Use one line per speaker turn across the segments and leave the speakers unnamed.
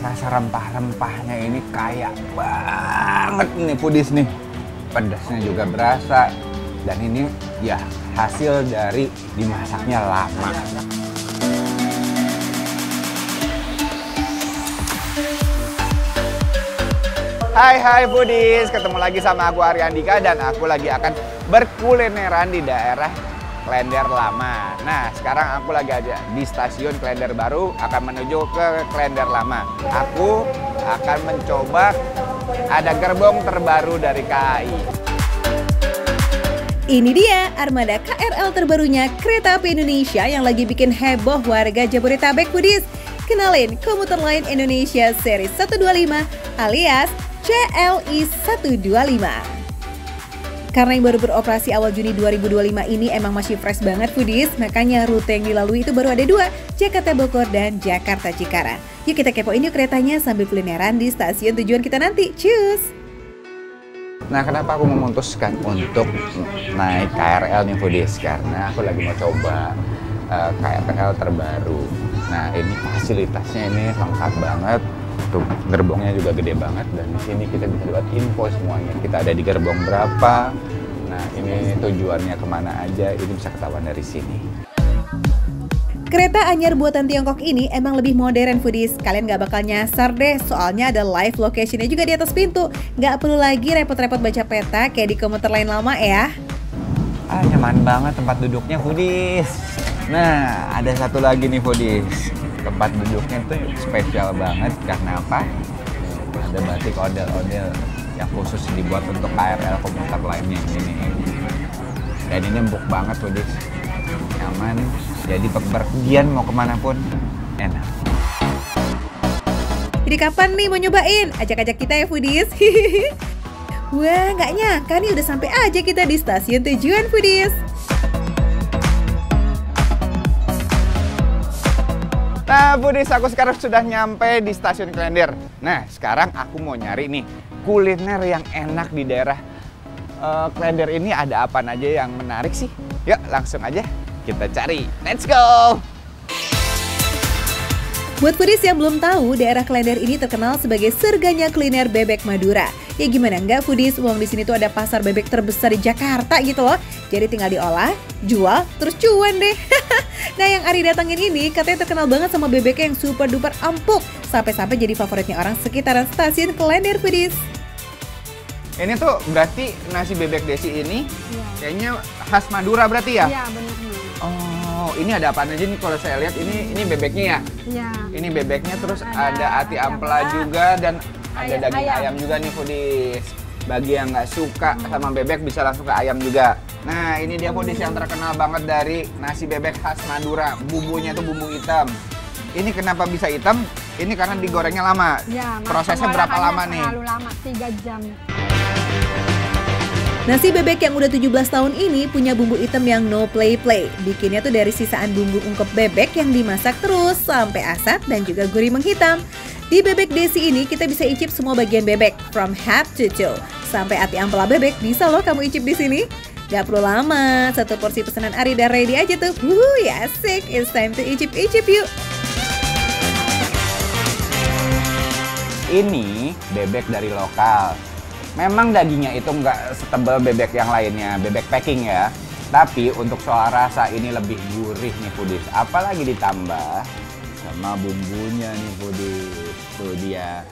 Rasa rempah-rempahnya ini kaya banget nih foodies nih. Pedasnya juga berasa. Dan ini ya hasil dari dimasaknya lama. Hai foodies, ketemu lagi sama aku Arya Andika dan aku lagi akan berkulineran di daerah Klender Lama. Nah, sekarang aku lagi aja di stasiun Klender Baru akan menuju ke Klender Lama. Aku akan mencoba ada gerbong terbaru dari KAI.
Ini dia armada KRL terbarunya Kereta Api Indonesia yang lagi bikin heboh warga Jabodetabek foodies. Kenalin komuter lain Indonesia seri 125 alias CLI 125. Karena yang baru beroperasi awal Juni 2025 ini emang masih fresh banget foodies, makanya rute yang dilalui itu baru ada 2, Jakarta Bogor dan Jakarta Cikarang. Yuk kita kepoin yuk keretanya sambil kulineran di stasiun tujuan kita nanti. Cus!
Nah, kenapa aku memutuskan untuk naik KRL nih foodies? Karena aku lagi mau coba KRL terbaru. Nah, ini fasilitasnya ini lengkap banget. Tuh, gerbongnya juga gede banget dan di sini kita bisa dapat info semuanya. Kita ada di gerbong berapa. Nah, ini tujuannya kemana aja, ini bisa ketahuan dari sini.
Kereta anyar buatan Tiongkok ini emang lebih modern foodies. Kalian gak bakal nyasar deh, soalnya ada live location-nya juga di atas pintu. Gak perlu lagi repot-repot baca peta kayak di komuter lain lama ya.
Nyaman banget tempat duduknya foodies. Nah, ada satu lagi nih foodies. Tempat duduknya tuh spesial banget karena apa? Ada batik ondel-ondel yang khusus dibuat untuk KRL komuter lainnya ini. Dan ini empuk banget foodies. Nyaman, jadi bepergian mau kemana pun enak.
Jadi kapan nih mau nyobain? Ajak-ajak kita ya foodies. Wah, nggak nyangka nih udah sampai aja kita di stasiun tujuan foodies.
Nah foodies, aku sekarang sudah nyampe di stasiun Klender. Nah sekarang aku mau nyari nih kuliner yang enak di daerah Klender ini. Ada apa aja yang menarik sih? Yuk langsung aja kita cari. Let's go!
Buat foodies yang belum tahu, daerah Klender ini terkenal sebagai surganya kuliner bebek Madura. Ya gimana enggak foodies, uang di sini tuh ada pasar bebek terbesar di Jakarta gitu loh. Jadi tinggal diolah, jual, terus cuan deh. Nah yang Ari datangin ini katanya terkenal banget sama bebeknya yang super duper empuk. Sampai-sampai jadi favoritnya orang sekitaran stasiun Klender foodies.
Ini tuh berarti nasi bebek Desi ini kayaknya khas Madura berarti ya?
Iya benar.
Oh, ini ada apa aja nih kalau saya lihat ini bebeknya ya?
Iya.
Ini bebeknya terus ada ati ampela juga dan ada daging ayam juga nih foodies. Bagi yang nggak suka sama bebek bisa langsung ke ayam juga. Nah, ini dia foodies yang terkenal banget dari nasi bebek khas Madura. Bumbunya tuh bumbu hitam. Ini kenapa bisa hitam? Ini karena digorengnya lama.
Ya,
prosesnya berapa lama nih?
Terlalu lama, 3 jam.
Nasi bebek yang udah 17 tahun ini punya bumbu hitam yang no play-play. Bikinnya tuh dari sisaan bumbu ungkep bebek yang dimasak terus sampai asat dan juga gurih menghitam. Di bebek Desi ini kita bisa icip semua bagian bebek, from head to toe. Sampai ati ampela bebek bisa loh kamu icip di sini. Gak perlu lama, satu porsi pesanan Ari dan ready aja tuh. Ya asik, it's time to icip-icip yuk.
Ini bebek dari lokal. Memang dagingnya itu nggak setebal bebek yang lainnya, bebek packing ya. Tapi untuk soal rasa ini lebih gurih nih foodies. Apalagi ditambah sama bumbunya nih foodies. Tuh dia.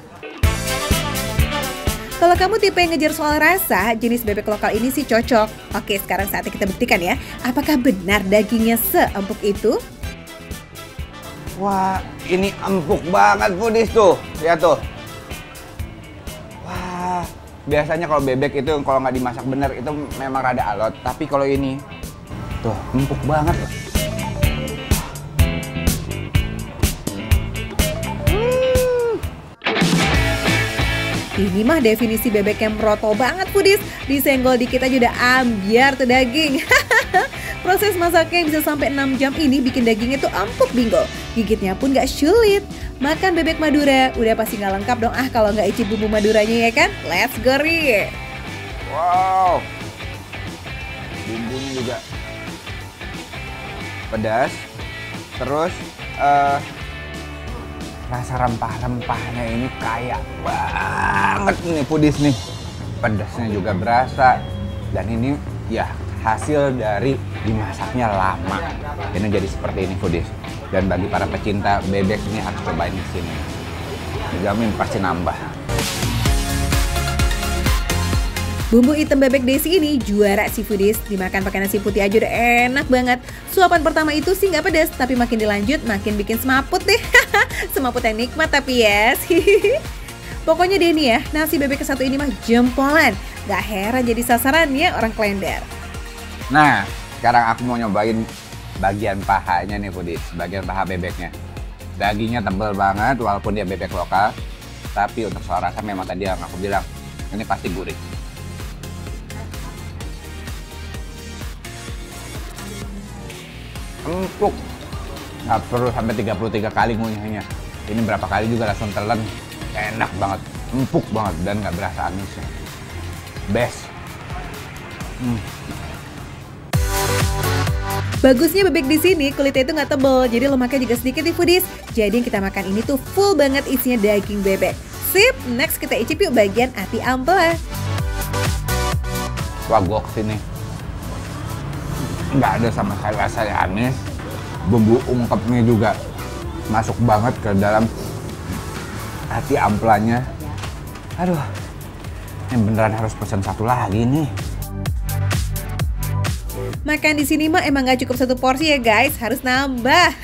Kalau kamu tipe yang ngejar soal rasa, jenis bebek lokal ini sih cocok. Oke, sekarang saatnya kita buktikan ya. Apakah benar dagingnya seempuk itu?
Wah, ini empuk banget foodies tuh. Lihat tuh. Wah, biasanya kalau bebek itu kalau nggak dimasak bener itu memang rada alot. Tapi kalau ini, tuh empuk banget.
Ini mah definisi bebek yang meroto banget foodies. Disenggol dikit aja udah ambiar tuh daging. Proses masaknya yang bisa sampai 6 jam ini bikin dagingnya tuh empuk bingo. Gigitnya pun gak sulit. Makan bebek Madura udah pasti gak lengkap dong kalau nggak icip bumbu Maduranya ya kan? Let's go Ri.
Wow. Bumbunya juga pedas. Terus rasa rempah-rempahnya ini kaya banget nih foodies nih. Pedasnya juga berasa. Dan ini ya hasil dari dimasaknya lama. Ini jadi seperti ini foodies. Dan bagi para pecinta bebek ini harus cobain di sini. Dijamin pasti nambah.
Bumbu hitam bebek desi ini juara sih foodies. Dimakan pakai nasi putih aja udah enak banget. Suapan pertama itu sih nggak pedas, tapi makin dilanjut makin bikin semaput deh. Semaput yang nikmat tapi yes. Pokoknya deh nih ya, nasi bebek ke-1 ini mah jempolan. Gak heran jadi sasarannya orang Klender.
Nah, sekarang aku mau nyobain bagian pahanya nih foodies. Bagian paha bebeknya. Dagingnya tebal banget walaupun dia bebek lokal. Tapi untuk soal rasa memang tadi yang aku bilang, ini pasti gurih. Empuk, nggak perlu sampai 33 kali ngunyahnya. Ini berapa kali juga langsung telan, enak banget, empuk banget dan nggak berasa amisnya. Best.
Bagusnya bebek di sini kulitnya itu nggak tebel, jadi lemaknya juga sedikit nih foodies. Jadi yang kita makan ini tuh full banget isinya daging bebek. Sip, next kita icip yuk bagian ati ampela.
Wah, goks ini. Nggak ada sama sekali rasanya amis. Bumbu ungkepnya juga masuk banget ke dalam hati amplanya. Aduh, ini beneran harus pesan satu lagi nih.
Makan di sini mah emang gak cukup satu porsi ya guys, harus nambah.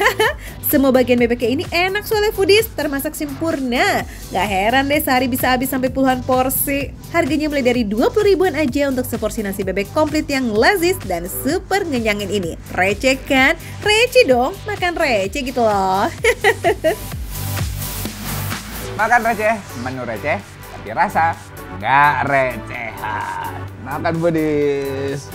Semua bagian bebeknya ini enak soalnya foodies, termasak sempurna. Gak heran deh sehari bisa habis sampai puluhan porsi. Harganya mulai dari 20 ribuan aja untuk seporsi nasi bebek komplit yang lazis dan super ngenyangin ini. Receh kan? Receh dong, makan receh gitu loh.
Makan receh, menu receh, tapi rasa nggak recehan. Makan foodies.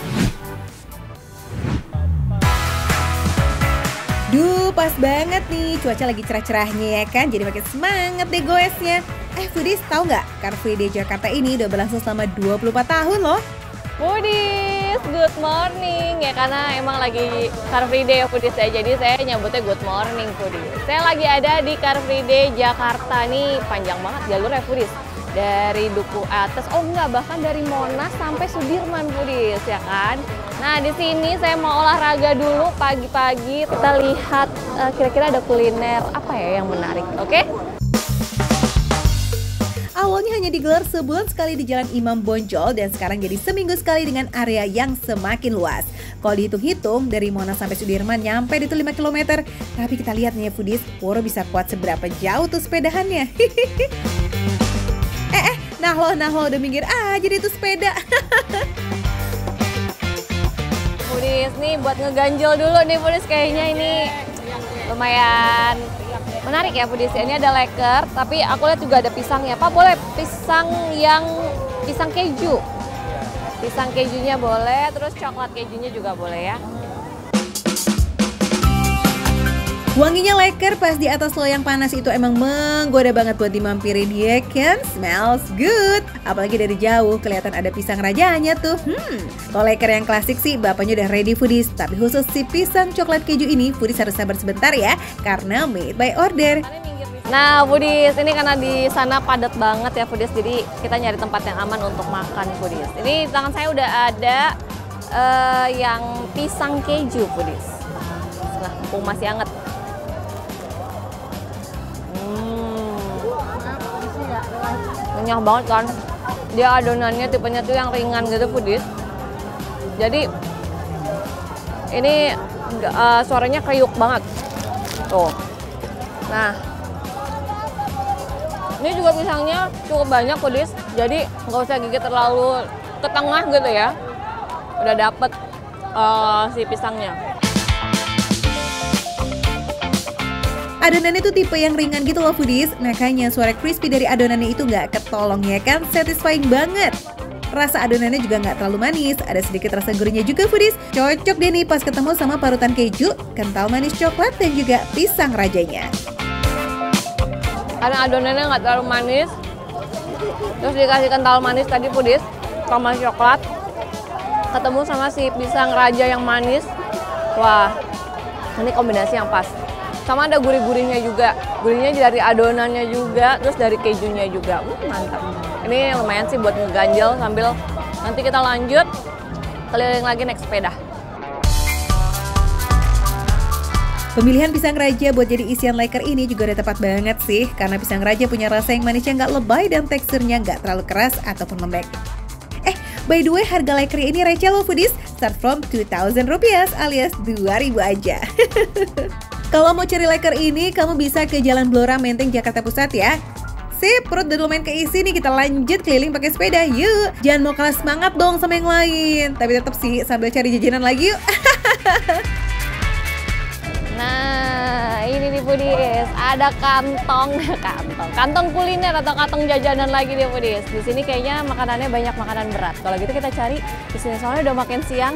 Duh, pas banget nih, cuaca lagi cerah-cerahnya ya kan, jadi makin semangat deh goesnya. Foodies, tahu nggak? Car Free Day Jakarta ini udah berlangsung selama 24 tahun loh.
Foodies, good morning ya, karena emang lagi Car Free Day ya foodies ya, jadi saya nyambutnya good morning foodies. Saya lagi ada di Car Free Day Jakarta nih, panjang banget jalurnya foodies. Dari Duku Atas, oh enggak, bahkan dari Monas sampai Sudirman foodies ya kan. Nah di sini saya mau olahraga dulu pagi-pagi, kita lihat kira-kira ada kuliner apa ya yang menarik, oke?
Awalnya hanya digelar sebulan sekali di Jalan Imam Bonjol dan sekarang jadi seminggu sekali dengan area yang semakin luas. Kalau dihitung-hitung dari Monas sampai Sudirman nyampe itu 5 km. Tapi kita lihat nih ya foodies, Poro bisa kuat seberapa jauh tuh sepedahannya. Nah lo udah minggir aja deh tuh sepeda.
Foodies nih buat ngeganjel dulu nih foodies, kayaknya ini lumayan menarik ya foodies. Ini ada leker, tapi aku lihat juga ada pisangnya. Pak boleh pisang keju. Pisang kejunya boleh, terus coklat kejunya juga boleh ya.
Wanginya leker pas di atas loyang panas itu emang menggoda banget buat dimampirin ya kan? Smells good. Apalagi dari jauh kelihatan ada pisang rajanya tuh. Kalau leker yang klasik sih bapaknya udah ready foodies. Tapi khusus si pisang coklat keju ini foodies harus sabar sebentar ya, karena made by order.
Nah foodies, ini karena di sana padat banget ya foodies, jadi kita nyari tempat yang aman untuk makan foodies. Ini di tangan saya udah ada yang pisang keju foodies. Nah, mumpung masih hangat. Renyah banget kan, dia adonannya tipenya tuh yang ringan gitu foodies. Jadi ini suaranya kriuk banget tuh. Nah ini juga pisangnya cukup banyak foodies, jadi nggak usah gigit terlalu ke tengah gitu ya, udah dapet si pisangnya.
Adonannya tuh tipe yang ringan gitu loh foodies, makanya suara crispy dari adonannya itu nggak ketolong ya kan, satisfying banget. Rasa adonannya juga nggak terlalu manis, ada sedikit rasa gurihnya juga foodies. Cocok deh nih pas ketemu sama parutan keju, kental manis coklat dan juga pisang rajanya.
Karena adonannya nggak terlalu manis, terus dikasih kental manis tadi foodies sama coklat, ketemu sama si pisang raja yang manis. Wah, ini kombinasi yang pas. Sama ada gurih-gurihnya juga. Gurihnya dari adonannya juga, terus dari kejunya juga. Mantap. Ini lumayan sih buat ngeganjel sambil nanti kita lanjut keliling lagi naik sepeda.
Pemilihan pisang raja buat jadi isian leker ini juga udah tepat banget sih, karena pisang raja punya rasa yang manisnya nggak lebay dan teksturnya nggak terlalu keras ataupun lembek. By the way, harga leker ini receh loh foodies, start from 2.000 rupiah alias 2.000 aja. Kalau mau cari leker ini, kamu bisa ke Jalan Blora Menteng, Jakarta Pusat ya. Sip, perut udah lumayan keisi nih, kita lanjut keliling pakai sepeda, yuk. Jangan mau kalah semangat dong sama yang lain, tapi tetap sih sambil cari jajanan lagi yuk.
Nah, ini nih foodies, ada kantong kuliner atau kantong jajanan lagi nih foodies. Di sini kayaknya makanannya banyak makanan berat. Kalau gitu kita cari di sini, soalnya udah makin siang,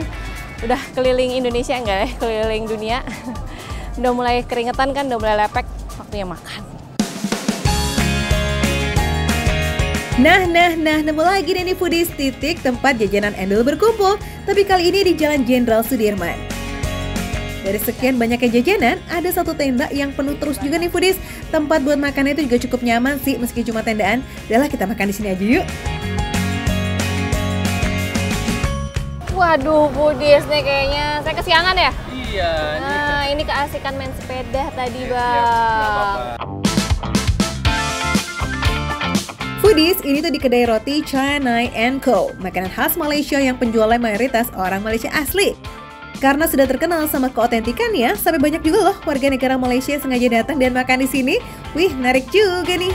udah keliling Indonesia enggak ya, keliling dunia. Udah mulai keringetan kan, udah mulai lepek, waktunya makan.
Nah, nemu lagi nih foodies, titik tempat jajanan endul berkumpul. Tapi kali ini di Jalan Jenderal Sudirman. Dari sekian banyaknya jajanan, ada satu tenda yang penuh terus juga nih foodies. Tempat buat makannya itu juga cukup nyaman sih, meski cuma tendaan. Udahlah, kita makan di sini aja yuk.
Waduh foodies nih kayaknya, saya kesiangan ya?
Iya.
Nah, ini keasikan main sepeda tadi, Bang.
Foodies, ini tuh di kedai roti Canai & Co. Makanan khas Malaysia yang penjualnya mayoritas orang Malaysia asli. Karena sudah terkenal sama keotentikannya, sampai banyak juga loh warga negara Malaysia yang sengaja datang dan makan di sini. Wih, menarik juga nih.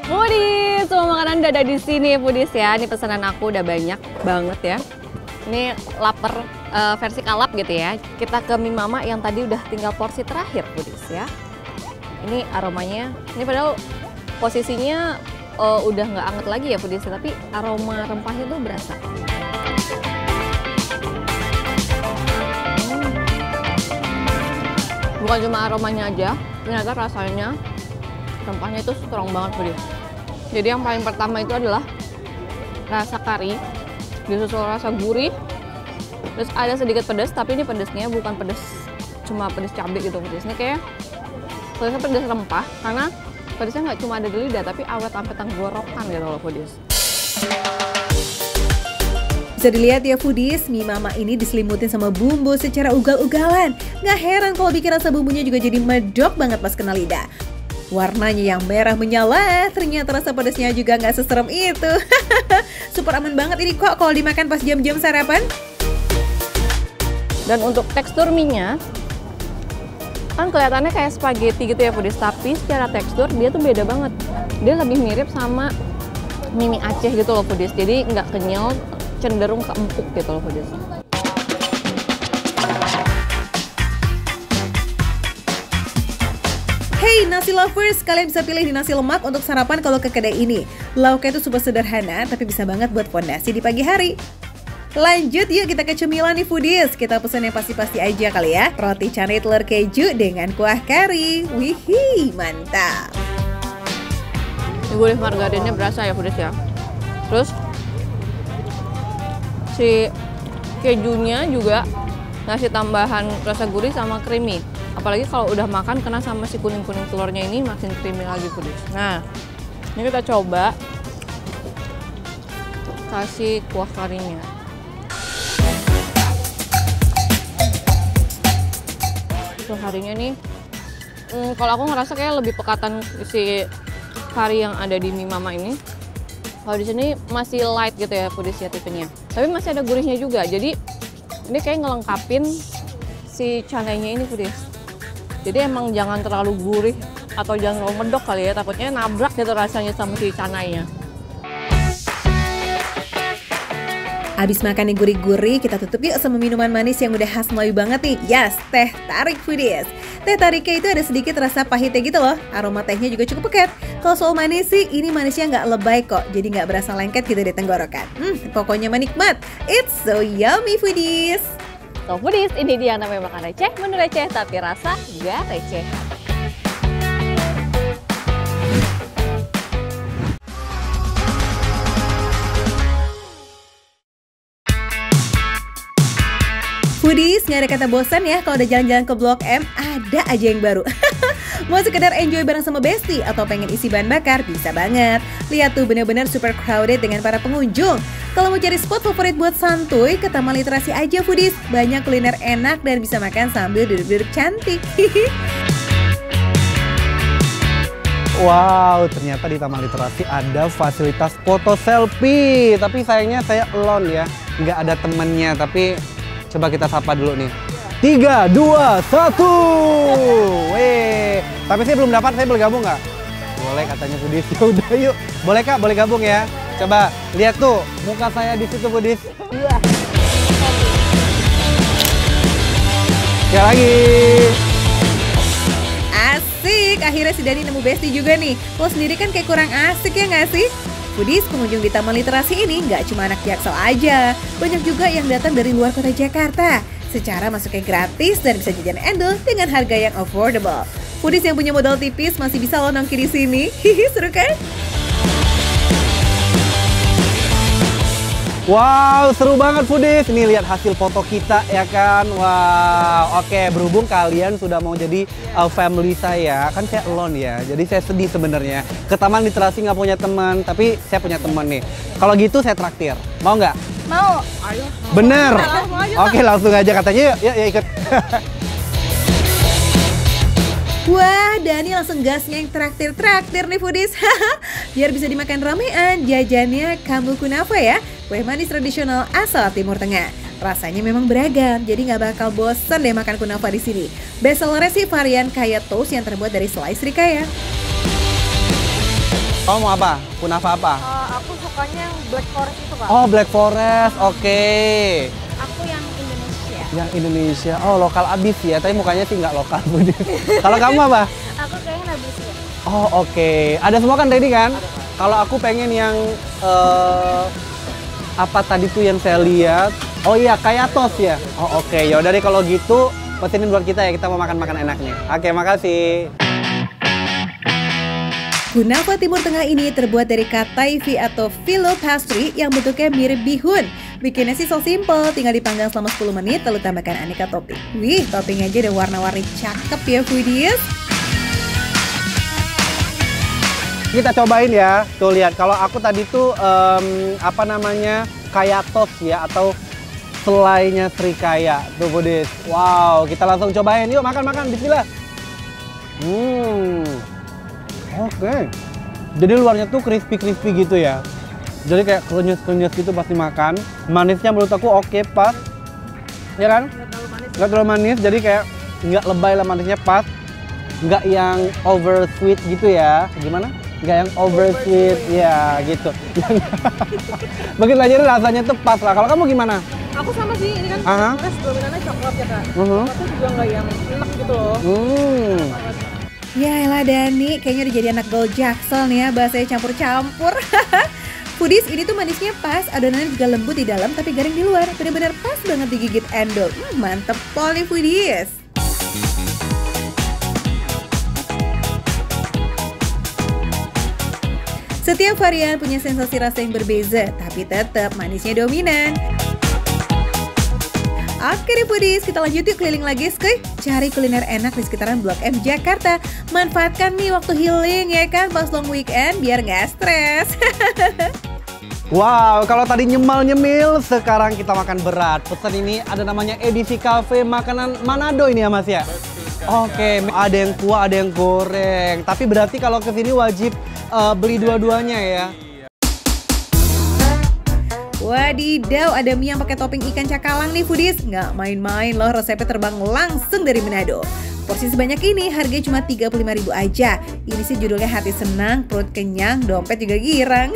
Foodies, semua makanan udah ada di sini foodies ya. Ini pesanan aku udah banyak banget ya. Ini lapar versi kalap gitu ya. Kita ke mie mama yang tadi udah tinggal porsi terakhir foodies ya. Ini aromanya, ini padahal posisinya udah nggak anget lagi ya foodies, tapi aroma rempahnya tuh berasa. Bukan cuma aromanya aja, ternyata rasanya, rempahnya itu strong banget foodies. Jadi yang paling pertama itu adalah rasa kari, disusul rasa gurih, terus ada sedikit pedas, tapi ini pedasnya bukan pedas cuma pedas cabai gitu foodies. Ini kayak pedasnya pedas rempah, karena pedasnya nggak cuma ada di lidah, tapi awet sampai tenggorokan gitu loh foodies.
Bisa dilihat ya foodies, mie mama ini diselimutin sama bumbu secara ugal-ugalan. Nggak heran kalau bikin rasa bumbunya juga jadi medok banget pas kena lidah. Warnanya yang merah menyala, ternyata rasa pedasnya juga nggak seserem itu. Super aman banget ini kok kalau dimakan pas jam-jam sarapan.
Dan untuk tekstur mie-nya, kan kelihatannya kayak spaghetti gitu ya foodies, tapi secara tekstur dia tuh beda banget. Dia lebih mirip sama mie Aceh gitu loh foodies, jadi nggak kenyal, cenderung ke empuk gitu loh foodies.
Hey nasi lovers, kalian bisa pilih di nasi lemak untuk sarapan kalau ke kedai ini. Lauknya itu super sederhana, tapi bisa banget buat fondasi di pagi hari. Lanjut yuk kita ke cemilan nih foodies. Kita pesan yang pasti-pasti aja kali ya. Roti canai telur keju dengan kuah kari. Wihih, mantap.
Gurih margarinnya berasa ya foodies ya. Terus si kejunya juga ngasih tambahan rasa gurih sama creamy. Apalagi kalau udah makan kena sama si kuning-kuning telurnya ini makin creamy lagi foodies. Nah, ini kita coba kasih kuah karinya. Kuah karinya nih, kalau aku ngerasa kayak lebih pekatan si kari yang ada di mie mama ini. Kalau di sini masih light gitu ya foodies ya tipenya. Tapi masih ada gurihnya juga. Jadi ini kayak ngelengkapin si canainya ini foodies. Jadi emang jangan terlalu gurih atau jangan terlalu medok kali ya, takutnya nabrak gitu rasanya sama si canainya.
Abis makan yang gurih-gurih, kita tutup yuk sama minuman manis yang udah khas Melayu banget nih. Yes, teh tarik foodies. Teh tariknya itu ada sedikit rasa pahitnya gitu loh. Aroma tehnya juga cukup pekat. Kalau soal manis sih, ini manisnya nggak lebay kok. Jadi nggak berasa lengket gitu di tenggorokan. Pokoknya menikmat. It's so yummy foodies.
So foodies, ini dia yang namanya makan receh, menu receh tapi rasa gak receh.
Foodies, nggak ada kata bosan ya kalau udah jalan-jalan ke Blok M, ada aja yang baru. Mau sekedar enjoy bareng sama Besti atau pengen isi bahan bakar, bisa banget. Lihat tuh bener-bener super crowded dengan para pengunjung. Kalau mau cari spot favorit buat santuy, ke Taman Literasi aja Foodies. Banyak kuliner enak dan bisa makan sambil duduk-duduk cantik.
Wow, ternyata di Taman Literasi ada fasilitas foto selfie. Tapi sayangnya saya alone ya, nggak ada temennya. Tapi coba kita sapa dulu nih. 3, 2, 1. Weh, tapi saya belum dapat, saya boleh gabung nggak? Boleh katanya Foodies. Udah yuk, boleh Kak, boleh gabung ya. Coba lihat tuh muka saya di situ Foodies. Ya lagi.
Asik, akhirnya si Dani nemu Besti juga nih. Lo sendiri kan kayak kurang asik ya nggak sih? Foodies, pengunjung di Taman Literasi ini nggak cuma anak Jaksel aja. Banyak juga yang datang dari luar kota Jakarta. Secara masuknya gratis dan bisa jajan endol dengan harga yang affordable. Foodies yang punya modal tipis masih bisa lo nongki di sini. Hihi, seru kan?
Wow, seru banget Foodies. Ini lihat hasil foto kita ya kan. Wow, oke, berhubung kalian sudah mau jadi family saya, kan saya alone ya. Jadi saya sedih sebenarnya. Ke Taman Literasi nggak punya teman, tapi saya punya teman nih. Kalau gitu saya traktir. Mau nggak?
Mau.
Bener. Oke, langsung aja katanya. Yuk, ikut.
Wah, Dani langsung gasnya yang traktir nih Foodies. Biar bisa dimakan ramean, jajannya Kambu Kunafa ya. Kue manis tradisional asal Timur Tengah. Rasanya memang beragam, jadi nggak bakal bosen deh makan kunafa di sini. Best sellernya sih varian kaya toast yang terbuat dari selai serikaya.
Kamu mau apa? Kunafa apa?
Aku sukanya yang Black Forest itu, Kak.
Oh, Black Forest. Oke.
Aku yang Indonesia.
Yang Indonesia. Oh, lokal abis ya. Tapi mukanya sih nggak lokal. Kalau kamu apa?
Aku kayaknya habis ya.
Oh, oke. Ada semua kan ready kan? Kalau aku pengen yang apa tadi tuh yang saya lihat? Oh iya, kayak tos ya. Oh, oke. Ya udah deh kalau gitu, pesenin buat kita ya. Kita mau makan-makan enaknya. Oke, makasih.
Kunafa Timur Tengah ini terbuat dari kataifi atau filo pastry yang bentuknya mirip bihun. Bikinnya sih so simple, tinggal dipanggang selama 10 menit lalu tambahkan aneka topping. Wih, toppingnya aja udah warna-warni cakep ya Foodies.
Kita cobain ya. Tuh lihat, kalau aku tadi tuh apa namanya? Kayak tos ya atau selainya serikaya. Tuh Foodies. Wow, kita langsung cobain. Yuk makan-makan, bismillah. Oke. Jadi luarnya tuh crispy gitu ya. Jadi kayak krenyes gitu pasti makan. Manisnya menurut aku oke, pas. Ya kan? Nggak terlalu manis, jadi kayak nggak lebay lah, manisnya pas. Nggak yang over sweet gitu ya. Gimana? Nggak yang over sweet, ya gitu. Begitu aja rasanya tuh pas lah. Kalau kamu gimana?
Aku sama sih, ini kan dominannya coklat ya, Kak. Coklatnya juga nggak yang enak gitu loh.
Ya elah Dani, kayaknya udah jadi anak gaul Jaksel nih ya, bahasanya campur-campur. Foodies, ini tuh manisnya pas, adonannya juga lembut di dalam tapi garing di luar. Bener-bener pas banget digigit endol. Mantep pol nih Foodies. Setiap varian punya sensasi rasa yang berbeza, tapi tetap manisnya dominan. Oke deh Foodies, kita lanjut yuk keliling lagi skuy. Cari kuliner enak di sekitaran Blok M Jakarta. Manfaatkan nih waktu healing ya kan, pas long weekend biar nggak stres.
Wow, kalau tadi nyemil, sekarang kita makan berat. Pesan ini ada namanya Edisi Cafe, makanan Manado ini ya Mas ya? Oke, ada yang kuah, ada yang goreng. Tapi berarti kalau kesini wajib beli dua-duanya ya?
Wadidaw, ada mie yang pakai topping ikan cakalang nih Foodies. Nggak main-main loh, resepnya terbang langsung dari Manado. Porsi sebanyak ini harganya cuma 35.000 aja. Ini sih judulnya hati senang, perut kenyang, dompet juga girang.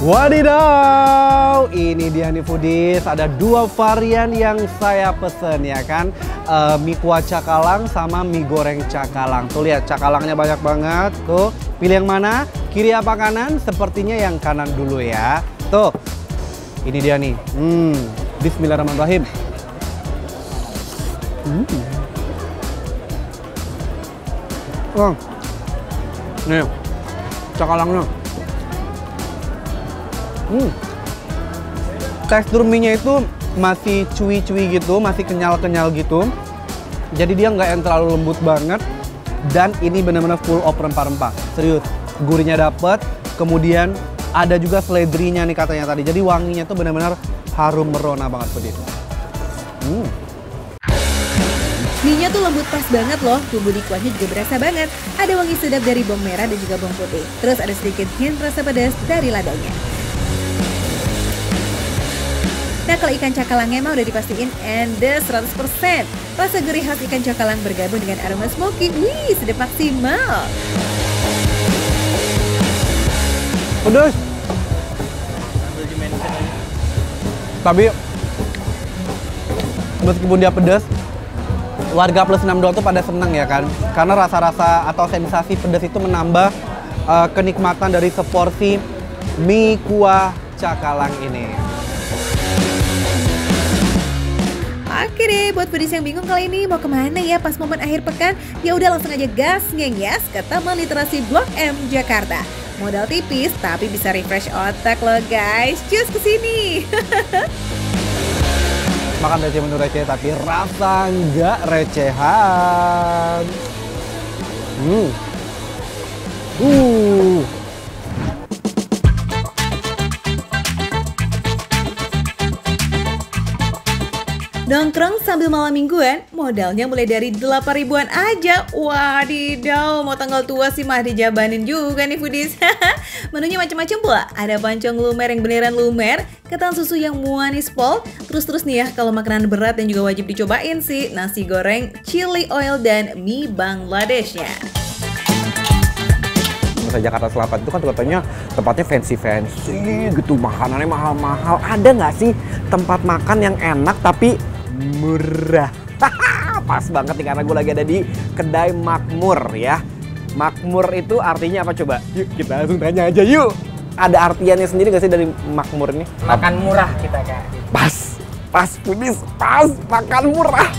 Wadidaw, ini dia nih Foodies. Ada dua varian yang saya pesen ya kan. Mie kuah cakalang sama mie goreng cakalang. Tuh lihat, cakalangnya banyak banget. Tuh, pilih yang mana? Kiri apa kanan? Sepertinya yang kanan dulu ya. Tuh, ini dia nih. Bismillahirrahmanirrahim. Nih, cakalangnya. Tekstur mie-nya itu masih cuy-cuy gitu, masih kenyal-kenyal gitu. Jadi dia nggak yang terlalu lembut banget. Dan ini benar-benar full of rempah-rempah. Serius, gurihnya dapet. Kemudian ada juga seledrinya nih katanya tadi. Jadi wanginya tuh benar-benar harum merona banget pedis.
Mie-nya tuh lembut pas banget loh, bumbu di kuahnya juga berasa banget. Ada wangi sedap dari bawang merah dan juga bawang putih. Terus ada sedikit hint rasa pedas dari ladanya. Nah kalau ikan cakalangnya mah udah dipastiin endes 100%. Rasa gurih khas ikan cakalang bergabung dengan aroma smoky, wih sedap maksimal.
Pedas. Tapi meskipun dia pedas, warga plus 62 tuh pada seneng ya kan. Karena rasa-rasa atau sensasi pedas itu menambah kenikmatan dari seporsi mie kuah cakalang ini.
Oke deh, buat foodies yang bingung kali ini mau kemana ya pas momen akhir pekan? Ya udah langsung aja gas ngengyas ke Taman Literasi Blok M Jakarta. Modal tipis tapi bisa refresh otak loh guys. Cus ke sini.
Makan receh menu receh tapi rasa nggak recehan.
Nongkrong sambil malam mingguan, modalnya mulai dari 8 ribuan aja. Wadidaw, mau tanggal tua sih mah dijabanin juga nih foodies. Menunya macam-macam pula. Ada pancong lumer yang beneran lumer, ketan susu yang manis pol. Terus nih ya, kalau makanan berat yang juga wajib dicobain sih, nasi goreng, chili oil, dan mie Bangladeshnya.
Masa Jakarta Selatan itu kan katanya tempatnya fancy-fancy gitu, makanannya mahal-mahal. Ada nggak sih tempat makan yang enak tapi murah? Pas banget nih karena gue lagi ada di kedai Makmur ya. Makmur itu artinya apa coba? Yuk kita langsung tanya aja yuk. Ada artiannya sendiri nggak sih dari Makmur ini?
Makan murah kita Kak.
Pas foodies, pas makan murah.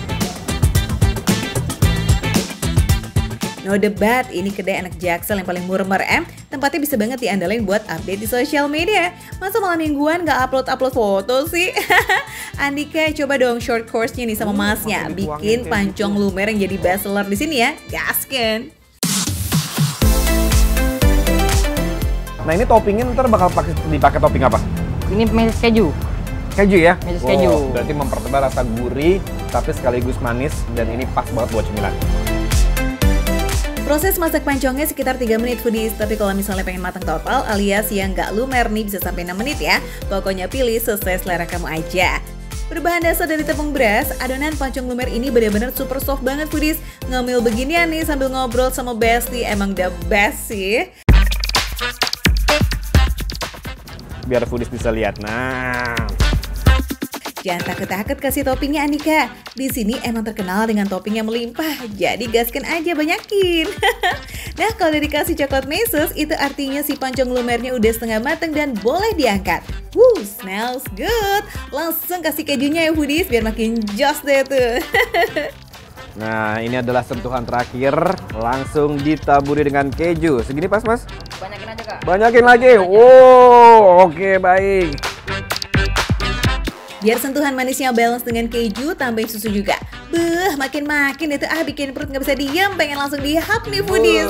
No debat, ini kedai anak Jaksel yang paling murmer tempatnya bisa banget diandalin buat update di sosial media. Masa malam mingguan gak upload foto sih? Andika coba dong short course-nya nih sama masnya, bikin pancong lumer yang jadi best seller di sini ya, gasken.
Nah ini toppingnya ntar bakal dipakai topping apa?
Ini meses keju.
Keju ya?
Meses keju.
Berarti mempertebal rasa gurih tapi sekaligus manis dan ini pas banget buat cemilan.
Proses masak pancongnya sekitar 3 menit foodies, tapi kalau misalnya pengen matang total alias yang nggak lumer nih bisa sampai 6 menit ya. Pokoknya pilih sesuai selera kamu aja. Berbahan dasar dari tepung beras, adonan pancong lumer ini benar-benar super soft banget foodies. Ngemil beginian nih sambil ngobrol sama bestie, emang the best sih.
Biar foodies bisa lihat. Nah.
Jangan takut-takut kasih toppingnya Andika. Di sini emang terkenal dengan topping yang melimpah, jadi gaskan aja banyakin. Nah kalau udah dikasih coklat meses, itu artinya si pancong lumernya udah setengah matang dan boleh diangkat. Woo, smells good. Langsung kasih kejunya ya foodies, biar makin joss deh tuh.
Nah ini adalah sentuhan terakhir, langsung ditaburi dengan keju. Segini pas mas?
Banyakin aja Kak.
Banyakin lagi? Wow, oke baik.
Biar sentuhan manisnya balance dengan keju, tambahin susu juga. Makin itu bikin perut nggak bisa diam, pengen langsung dihap nih foodies.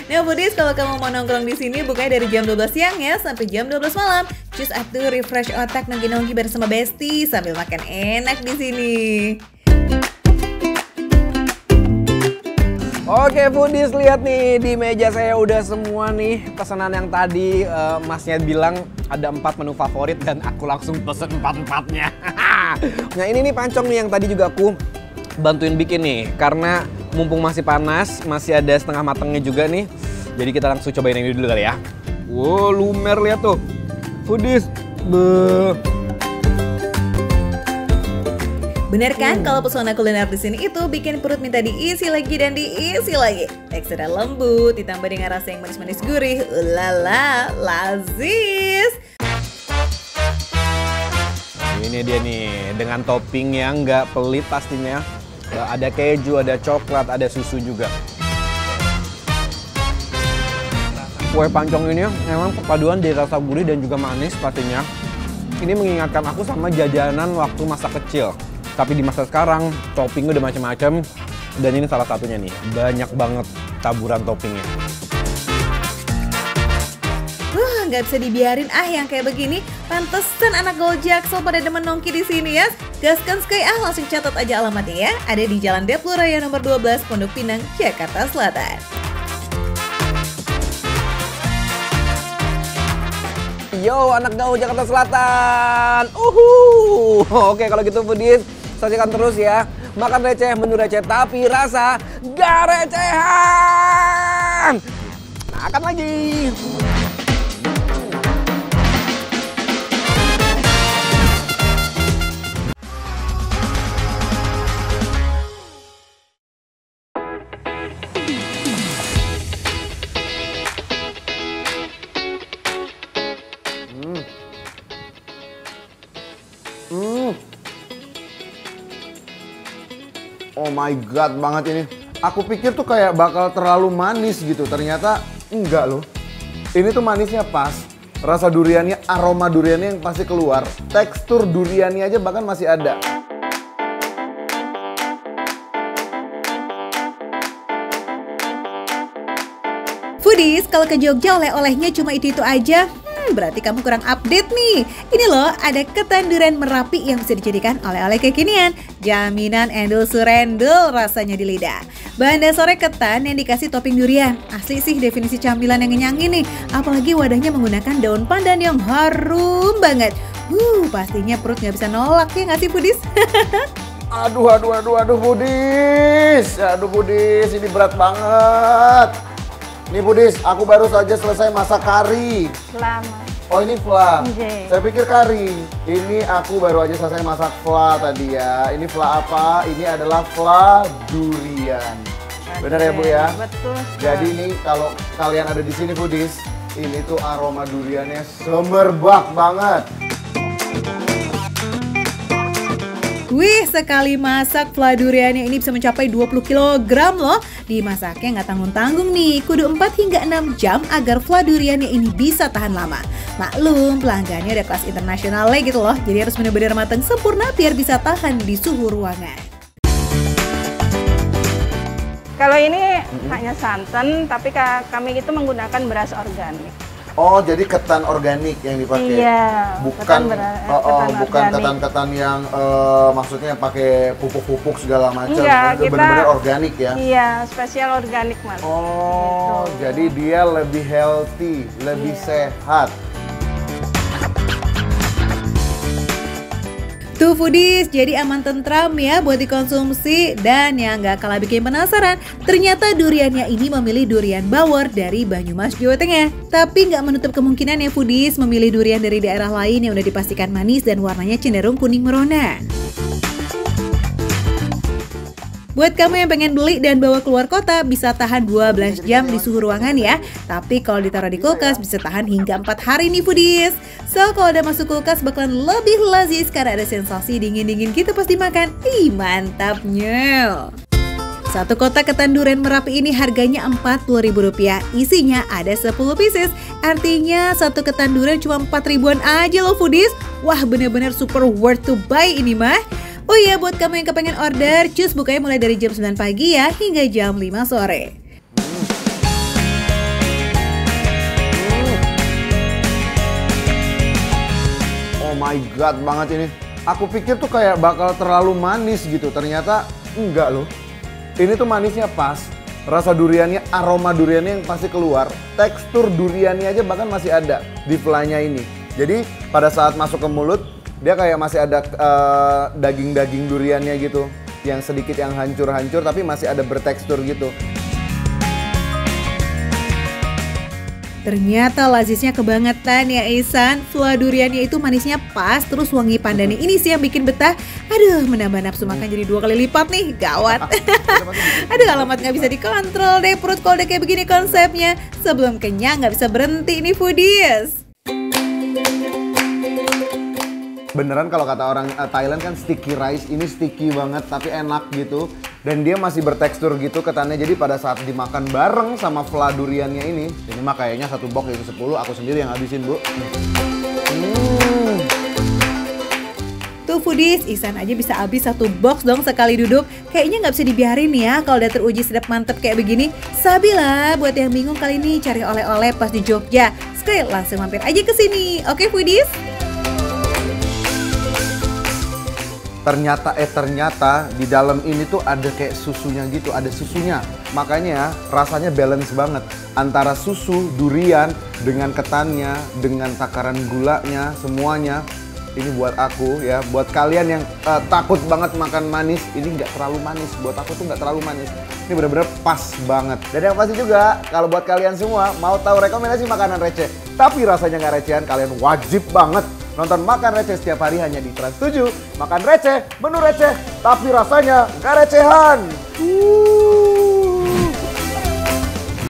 Nah foodies, kalau kamu mau nongkrong di sini bukanya dari jam 12 siang ya sampai jam 12 malam. Cus atuh refresh otak nongki-nongki bersama bestie sambil makan enak di sini.
Oke foodies, lihat nih di meja saya udah semua nih pesanan yang tadi masnya bilang ada 4 menu favorit dan aku langsung pesen 4-4-nya. Nah ini nih pancong nih yang tadi juga aku bantuin bikin nih karena mumpung masih panas, masih ada setengah matangnya juga nih. Jadi kita langsung cobain yang ini dulu kali ya. Wow, lumer lihat tuh. Foodies.
Bener kan kalau pesona kuliner di sini itu bikin perut minta diisi lagi dan diisi lagi. Teksturnya lembut ditambah dengan rasa yang manis-manis gurih. Ulala, lazis.
Ini dia nih dengan topping yang nggak pelit pastinya. Ada keju, ada coklat, ada susu juga. Kue pancong ini memang perpaduan dari rasa gurih dan juga manis pastinya. Ini mengingatkan aku sama jajanan waktu masa kecil. Tapi di masa sekarang, toppingnya udah macam-macam. Dan ini salah satunya nih, banyak banget taburan toppingnya.
Nggak bisa dibiarin yang kayak begini. Pantesan anak Gaul Jaksel pada demen nongki di sini ya. Gaskan sekali langsung catat aja alamatnya ya. Ada di Jalan Deplu Raya nomor 12, Pondok Pinang, Jakarta Selatan.
Yo, anak Gaul Jakarta Selatan. Oke, kalau gitu foodies, saksikan terus ya. Makan receh, menu receh, tapi rasa gak recehan. Makan lagi.
Oh my god banget ini. Aku pikir tuh kayak bakal terlalu manis gitu. Ternyata enggak loh. Ini tuh manisnya pas. Rasa duriannya, aroma duriannya yang pasti keluar. Tekstur duriannya aja bahkan masih ada.
Foodies, kalau ke Jogja oleh-olehnya cuma itu aja, berarti kamu kurang update nih. Ini loh, ada ketan durian Merapi yang bisa dijadikan oleh-oleh kekinian. Jaminan endul surendul rasanya di lidah. Bahan dasarnya ketan yang dikasih topping durian. Asli sih definisi camilan yang ngenyangin nih. Apalagi wadahnya menggunakan daun pandan yang harum banget. Pastinya perut nggak bisa nolak ya nggak sih Foodies?
Aduh Foodies. Aduh Foodies, ini berat banget. Nih Foodies, aku baru saja selesai masak kari.
Lama.
Oh ini fla.
Oke.
Saya pikir kari. Ini aku baru aja selesai masak fla tadi ya. Ini fla apa? Ini adalah fla durian. Benar ya Bu ya?
Betul.
Jadi ini kalau kalian ada di sini Foodies, ini tuh aroma duriannya semerbak banget.
Wih, sekali masak fla duriannya ini bisa mencapai 20 kg loh. Dimasaknya nggak tanggung-tanggung nih, kudu 4 hingga 6 jam agar fla duriannya ini bisa tahan lama. Maklum, pelanggannya udah kelas internasional gitu loh, jadi harus benar-benar matang sempurna biar bisa tahan di suhu ruangan.
Kalau ini hanya santan, tapi kami itu menggunakan beras organik.
Oh, jadi ketan organik yang dipakai.
Iya,
Bukan
ketan
ketan-ketan yang maksudnya pakai pupuk-pupuk segala macam.
Enggak,
Itu
kita
benar-benar organik ya.
Iya, spesial organik Mas.
Oh,
Gitu.
jadi dia lebih healthy, lebih sehat.
Tuh Foodies, jadi aman tentram ya buat dikonsumsi. Dan yang nggak kalah bikin penasaran, ternyata duriannya ini memilih durian bawor dari Banyumas, Jawa Tengah. Tapi nggak menutup kemungkinan ya Foodies memilih durian dari daerah lain yang udah dipastikan manis dan warnanya cenderung kuning merona. Buat kamu yang pengen beli dan bawa keluar kota, bisa tahan 12 jam di suhu ruangan ya. Tapi kalau ditaruh di kulkas bisa tahan hingga 4 hari nih Foodies. So, kalau udah masuk kulkas bakalan lebih lazis karena ada sensasi dingin-dingin gitu pas dimakan. Mantapnya! Satu kotak ketan durian Merapi ini harganya Rp40.000. Isinya ada 10 pieces. Artinya satu ketan durian cuma 4 ribuan aja loh Foodies. Wah, bener-bener super worth to buy ini mah. Oh iya, buat kamu yang kepengen order, cus bukanya mulai dari jam 9 pagi ya, hingga jam 5 sore.
Oh my god banget ini. Aku pikir tuh kayak bakal terlalu manis gitu, ternyata enggak loh. Ini tuh manisnya pas. Rasa duriannya, aroma duriannya yang pasti keluar. Tekstur duriannya aja bahkan masih ada di flanya ini. Jadi pada saat masuk ke mulut, dia kayak masih ada daging-daging duriannya gitu. Yang sedikit yang hancur-hancur tapi masih ada bertekstur gitu.
Ternyata lazisnya kebangetan ya Ihsan. Fla duriannya itu manisnya pas, terus wangi pandannya ini sih yang bikin betah. Aduh, menambah nafsu makan jadi 2 kali lipat nih, gawat. Aduh, alamat nggak bisa dikontrol deh perut kalau udah kayak begini konsepnya. Sebelum kenyang nggak bisa berhenti nih Foodies.
Beneran kalau kata orang Thailand kan sticky rice, ini sticky banget tapi enak gitu. Dan dia masih bertekstur gitu ketannya, jadi pada saat dimakan bareng sama fla duriannya ini mah kayaknya satu box itu 10, aku sendiri yang habisin Bu.
Tuh foodies, Ihsan aja bisa habis 1 box dong sekali duduk. Kayaknya nggak bisa dibiarin ya kalau udah teruji sedap mantep kayak begini. Sabilah buat yang bingung kali ini cari oleh-oleh pas di Jogja. Sekali langsung mampir aja ke sini. Oke foodies?
Ternyata di dalam ini tuh ada kayak susunya gitu, ada susunya. Makanya rasanya balance banget antara susu, durian, dengan ketannya, dengan takaran gulanya, semuanya. Ini buat aku ya, buat kalian yang takut banget makan manis, ini nggak terlalu manis. Buat aku tuh nggak terlalu manis. Ini bener-bener pas banget. Dan yang pasti juga, kalau buat kalian semua mau tahu rekomendasi makanan receh, tapi rasanya nggak recehan, kalian wajib banget nonton Makan Receh setiap hari hanya di Trans 7. Makan receh, menu receh, tapi rasanya nggak recehan.